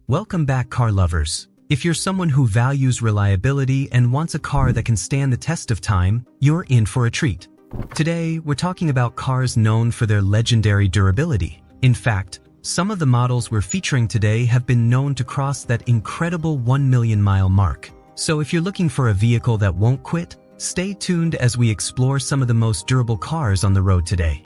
Welcome back, car lovers. If you're someone who values reliability and wants a car that can stand the test of time, you're in for a treat. Today, we're talking about cars known for their legendary durability. In fact, some of the models we're featuring today have been known to cross that incredible 1 million mile mark. So if you're looking for a vehicle that won't quit, stay tuned as we explore some of the most durable cars on the road today.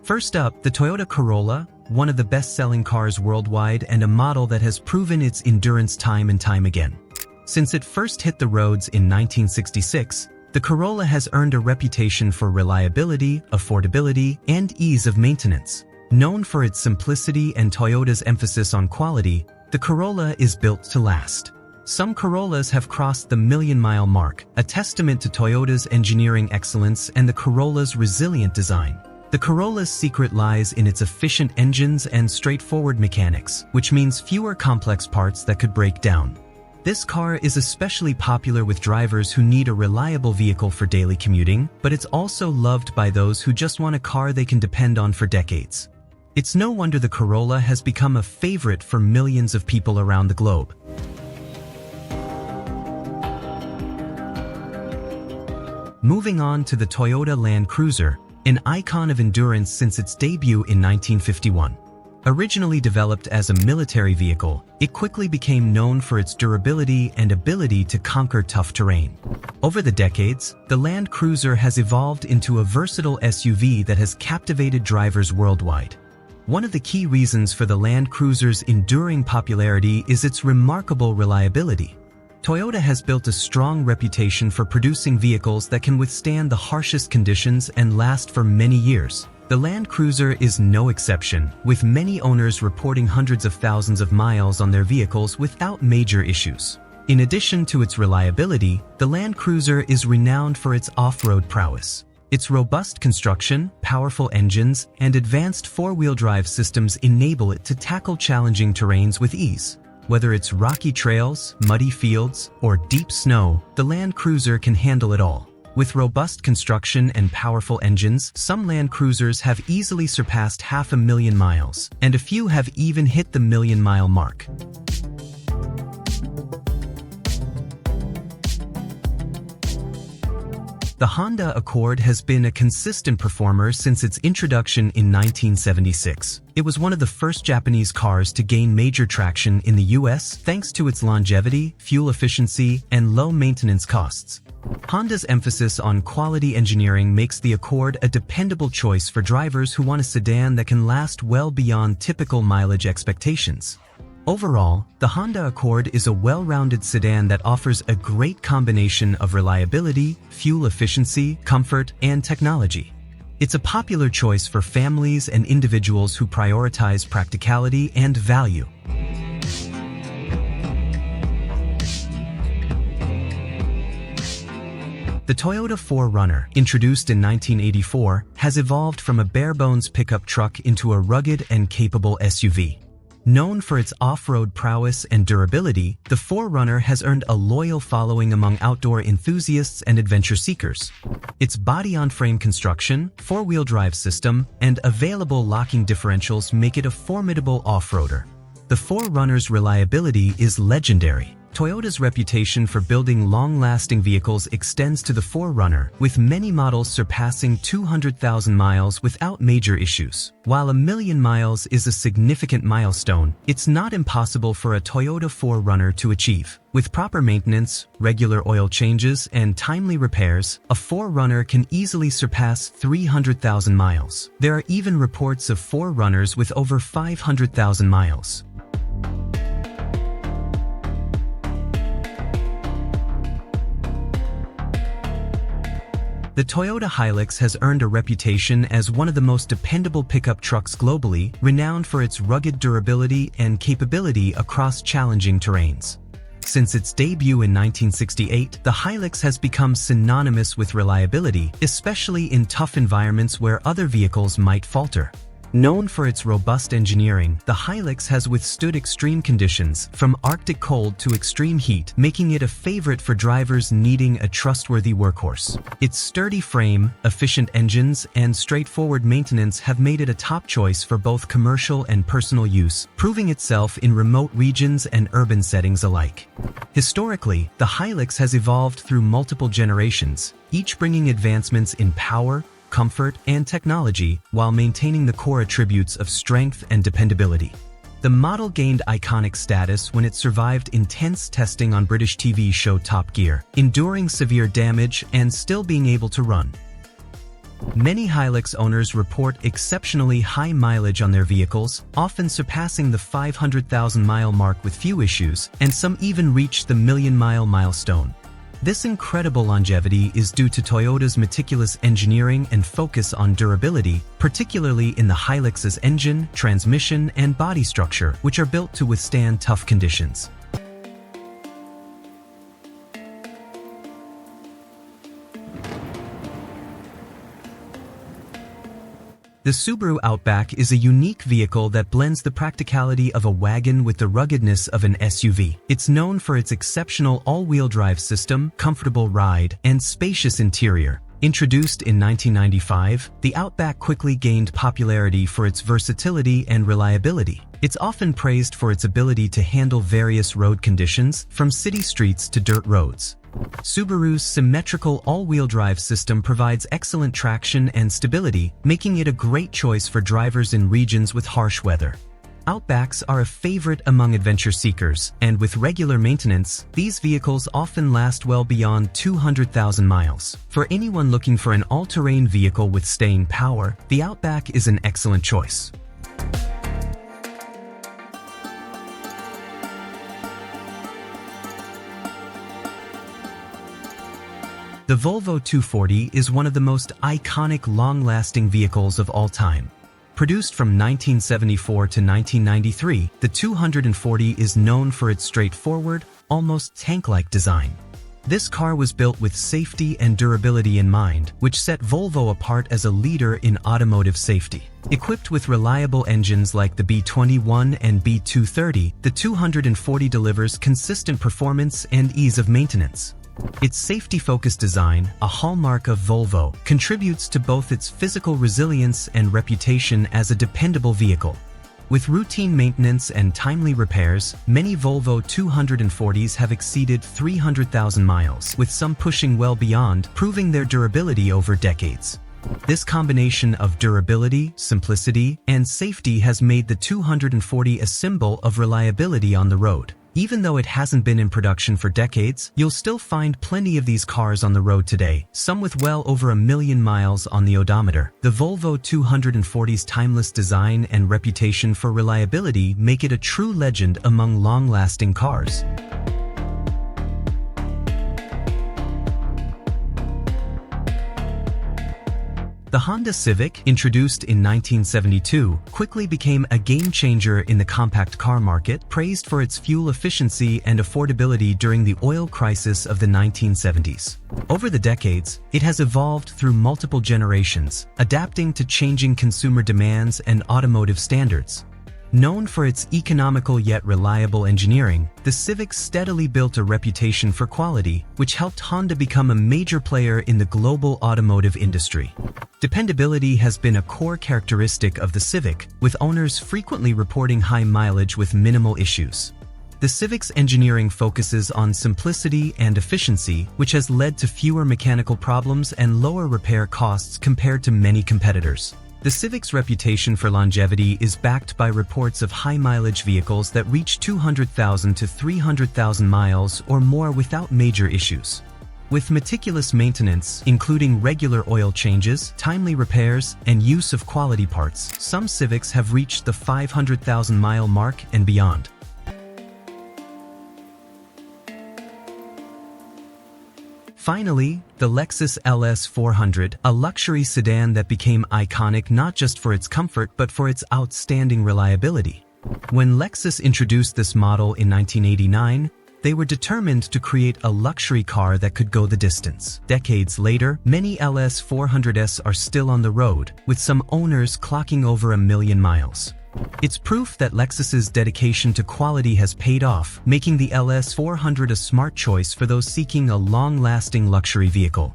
First up, the Toyota Corolla, one of the best-selling cars worldwide and a model that has proven its endurance time and time again. Since it first hit the roads in 1966, the Corolla has earned a reputation for reliability, affordability, and ease of maintenance. Known for its simplicity and Toyota's emphasis on quality, the Corolla is built to last. Some Corollas have crossed the million-mile mark, a testament to Toyota's engineering excellence and the Corolla's resilient design. The Corolla's secret lies in its efficient engines and straightforward mechanics, which means fewer complex parts that could break down. This car is especially popular with drivers who need a reliable vehicle for daily commuting, but it's also loved by those who just want a car they can depend on for decades. It's no wonder the Corolla has become a favorite for millions of people around the globe. Moving on to the Toyota Land Cruiser, an icon of endurance since its debut in 1951. Originally developed as a military vehicle, it quickly became known for its durability and ability to conquer tough terrain. Over the decades, the Land Cruiser has evolved into a versatile SUV that has captivated drivers worldwide. One of the key reasons for the Land Cruiser's enduring popularity is its remarkable reliability. Toyota has built a strong reputation for producing vehicles that can withstand the harshest conditions and last for many years. The Land Cruiser is no exception, with many owners reporting hundreds of thousands of miles on their vehicles without major issues. In addition to its reliability, the Land Cruiser is renowned for its off-road prowess. Its robust construction, powerful engines, and advanced four-wheel drive systems enable it to tackle challenging terrains with ease. Whether it's rocky trails, muddy fields, or deep snow, the Land Cruiser can handle it all. With robust construction and powerful engines, some Land Cruisers have easily surpassed 500,000 miles, and a few have even hit the million-mile mark. The Honda Accord has been a consistent performer since its introduction in 1976. It was one of the first Japanese cars to gain major traction in the US thanks to its longevity, fuel efficiency, and low maintenance costs. Honda's emphasis on quality engineering makes the Accord a dependable choice for drivers who want a sedan that can last well beyond typical mileage expectations. Overall, the Honda Accord is a well-rounded sedan that offers a great combination of reliability, fuel efficiency, comfort, and technology. It's a popular choice for families and individuals who prioritize practicality and value. The Toyota 4Runner, introduced in 1984, has evolved from a bare-bones pickup truck into a rugged and capable SUV. Known for its off-road prowess and durability, the 4Runner has earned a loyal following among outdoor enthusiasts and adventure seekers. Its body-on-frame construction, four-wheel drive system, and available locking differentials make it a formidable off-roader. The 4Runner's reliability is legendary. Toyota's reputation for building long-lasting vehicles extends to the 4Runner, with many models surpassing 200,000 miles without major issues. While 1 million miles is a significant milestone, it's not impossible for a Toyota 4Runner to achieve. With proper maintenance, regular oil changes, and timely repairs, a 4Runner can easily surpass 300,000 miles. There are even reports of 4Runners with over 500,000 miles. The Toyota Hilux has earned a reputation as one of the most dependable pickup trucks globally, renowned for its rugged durability and capability across challenging terrains. Since its debut in 1968, the Hilux has become synonymous with reliability, especially in tough environments where other vehicles might falter. Known for its robust engineering, the Hilux has withstood extreme conditions, from Arctic cold to extreme heat, making it a favorite for drivers needing a trustworthy workhorse. Its sturdy frame, efficient engines, and straightforward maintenance have made it a top choice for both commercial and personal use, proving itself in remote regions and urban settings alike. Historically, the Hilux has evolved through multiple generations, each bringing advancements in power, comfort, and technology while maintaining the core attributes of strength and dependability. The model gained iconic status when it survived intense testing on British TV show Top Gear, enduring severe damage and still being able to run. Many Hilux owners report exceptionally high mileage on their vehicles, often surpassing the 500,000-mile mark with few issues, and some even reach the million-mile milestone. This incredible longevity is due to Toyota's meticulous engineering and focus on durability, particularly in the Hilux's engine, transmission, and body structure, which are built to withstand tough conditions. The Subaru Outback is a unique vehicle that blends the practicality of a wagon with the ruggedness of an SUV. It's known for its exceptional all-wheel drive system, comfortable ride, and spacious interior. Introduced in 1995, the Outback quickly gained popularity for its versatility and reliability. It's often praised for its ability to handle various road conditions, from city streets to dirt roads. Subaru's symmetrical all-wheel drive system provides excellent traction and stability, making it a great choice for drivers in regions with harsh weather. Outbacks are a favorite among adventure seekers, and with regular maintenance, these vehicles often last well beyond 200,000 miles. For anyone looking for an all-terrain vehicle with staying power, the Outback is an excellent choice. The Volvo 240 is one of the most iconic long-lasting vehicles of all time. Produced from 1974 to 1993, the 240 is known for its straightforward, almost tank-like design. This car was built with safety and durability in mind, which set Volvo apart as a leader in automotive safety. Equipped with reliable engines like the B21 and B230, the 240 delivers consistent performance and ease of maintenance. Its safety-focused design, a hallmark of Volvo, contributes to both its physical resilience and reputation as a dependable vehicle. With routine maintenance and timely repairs, many Volvo 240s have exceeded 300,000 miles, with some pushing well beyond, proving their durability over decades. This combination of durability, simplicity, and safety has made the 240 a symbol of reliability on the road. Even though it hasn't been in production for decades, you'll still find plenty of these cars on the road today, some with well over 1 million miles on the odometer. The Volvo 240's timeless design and reputation for reliability make it a true legend among long-lasting cars. The Honda Civic, introduced in 1972, quickly became a game-changer in the compact car market, praised for its fuel efficiency and affordability during the oil crisis of the 1970s. Over the decades, it has evolved through multiple generations, adapting to changing consumer demands and automotive standards. Known for its economical yet reliable engineering, the Civic steadily built a reputation for quality, which helped Honda become a major player in the global automotive industry. Dependability has been a core characteristic of the Civic, with owners frequently reporting high mileage with minimal issues. The Civic's engineering focuses on simplicity and efficiency, which has led to fewer mechanical problems and lower repair costs compared to many competitors. The Civic's reputation for longevity is backed by reports of high-mileage vehicles that reach 200,000 to 300,000 miles or more without major issues. With meticulous maintenance, including regular oil changes, timely repairs, and use of quality parts, some Civics have reached the 500,000-mile mark and beyond. Finally, the Lexus LS 400, a luxury sedan that became iconic not just for its comfort but for its outstanding reliability. When Lexus introduced this model in 1989, They were determined to create a luxury car that could go the distance. Decades later, many LS400s are still on the road, with some owners clocking over 1 million miles. It's proof that Lexus's dedication to quality has paid off, making the LS400 a smart choice for those seeking a long-lasting luxury vehicle.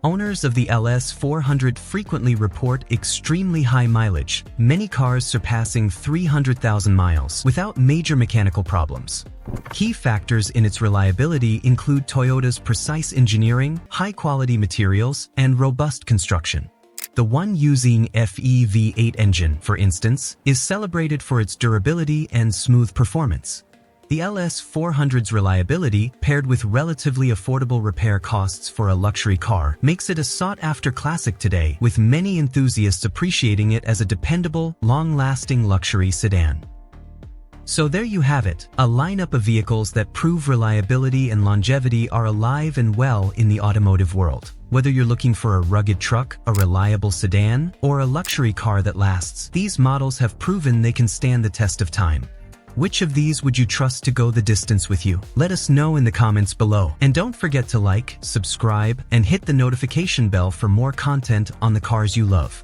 Owners of the LS400 frequently report extremely high mileage, many cars surpassing 300,000 miles without major mechanical problems. Key factors in its reliability include Toyota's precise engineering, high-quality materials, and robust construction. The one using FE V8 engine, for instance, is celebrated for its durability and smooth performance. The LS400's reliability, paired with relatively affordable repair costs for a luxury car, makes it a sought-after classic today, with many enthusiasts appreciating it as a dependable, long-lasting luxury sedan. So there you have it, a lineup of vehicles that prove reliability and longevity are alive and well in the automotive world. Whether you're looking for a rugged truck, a reliable sedan, or a luxury car that lasts, these models have proven they can stand the test of time. Which of these would you trust to go the distance with you? Let us know in the comments below. And don't forget to like, subscribe, and hit the notification bell for more content on the cars you love.